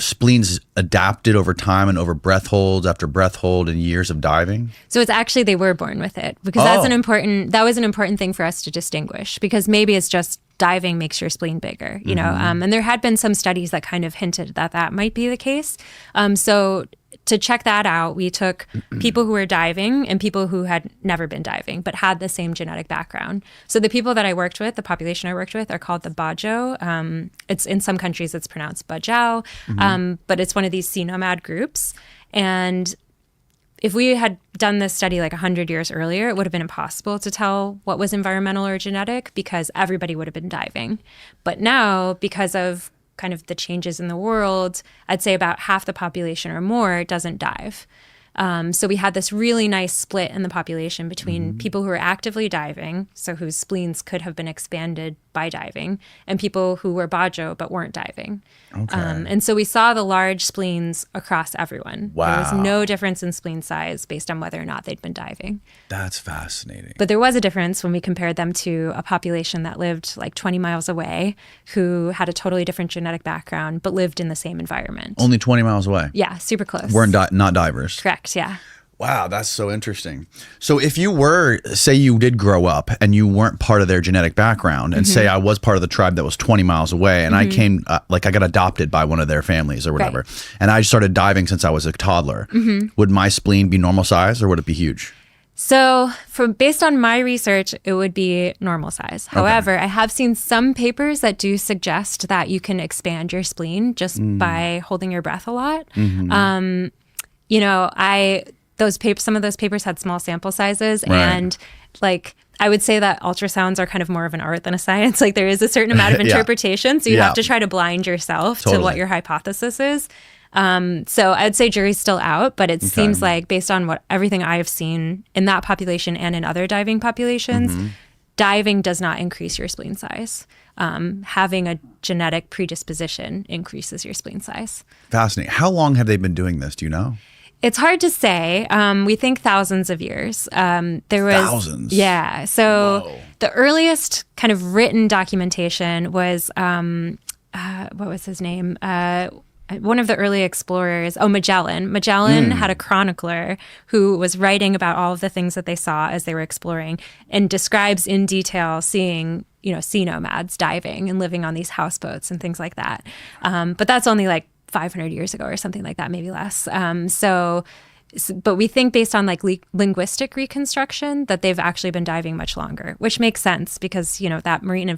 spleens adapted over time and over breath holds after breath hold and years of diving? So it's actually they were born with it, because that was an important thing for us to distinguish, because maybe it's just diving makes your spleen bigger, you know, and there had been some studies that kind of hinted that that might be the case. So to check that out, we took people who were diving and people who had never been diving but had the same genetic background. So the people that I worked with, the population I worked with, are called the Bajo. It's in some countries it's pronounced Bajo, but it's one of these sea nomad groups. And if we had done this study like 100 years earlier, it would have been impossible to tell what was environmental or genetic, because everybody would have been diving. But now, because of kind of the changes in the world, I'd say about half the population or more doesn't dive. So we had this really nice split in the population between people who were actively diving, so whose spleens could have been expanded by diving, and people who were Bajo but weren't diving. Okay. And so we saw the large spleens across everyone. Wow. There was no difference in spleen size based on whether or not they'd been diving. That's fascinating. But there was a difference when we compared them to a population that lived like 20 miles away, who had a totally different genetic background but lived in the same environment. Only 20 miles away? Yeah, super close. Weren't not divers? Correct, yeah. Wow, that's so interesting. So if you were, say you did grow up and you weren't part of their genetic background, and say I was part of the tribe that was 20 miles away, and I came, like I got adopted by one of their families or whatever, and I started diving since I was a toddler, would my spleen be normal size or would it be huge? So based on my research, it would be normal size. However, I have seen some papers that do suggest that you can expand your spleen just by holding your breath a lot. You know, some of those papers had small sample sizes, and like I would say that ultrasounds are kind of more of an art than a science. Like there is a certain amount of interpretation, so you have to try to blind yourself to what your hypothesis is. So I'd say jury's still out, but it seems like based on everything I've seen in that population and in other diving populations, diving does not increase your spleen size. Having a genetic predisposition increases your spleen size. Fascinating. How long have they been doing this? Do you know? It's hard to say. We think thousands of years. Thousands? Yeah. So the earliest kind of written documentation was, what was his name? One of the early explorers, Magellan. Magellan had a chronicler who was writing about all of the things that they saw as they were exploring, and describes in detail seeing, you know, sea nomads diving and living on these houseboats and things like that. But that's only like 500 years ago or something like that, maybe less. But we think based on like linguistic reconstruction that they've actually been diving much longer, which makes sense because, you know, that marine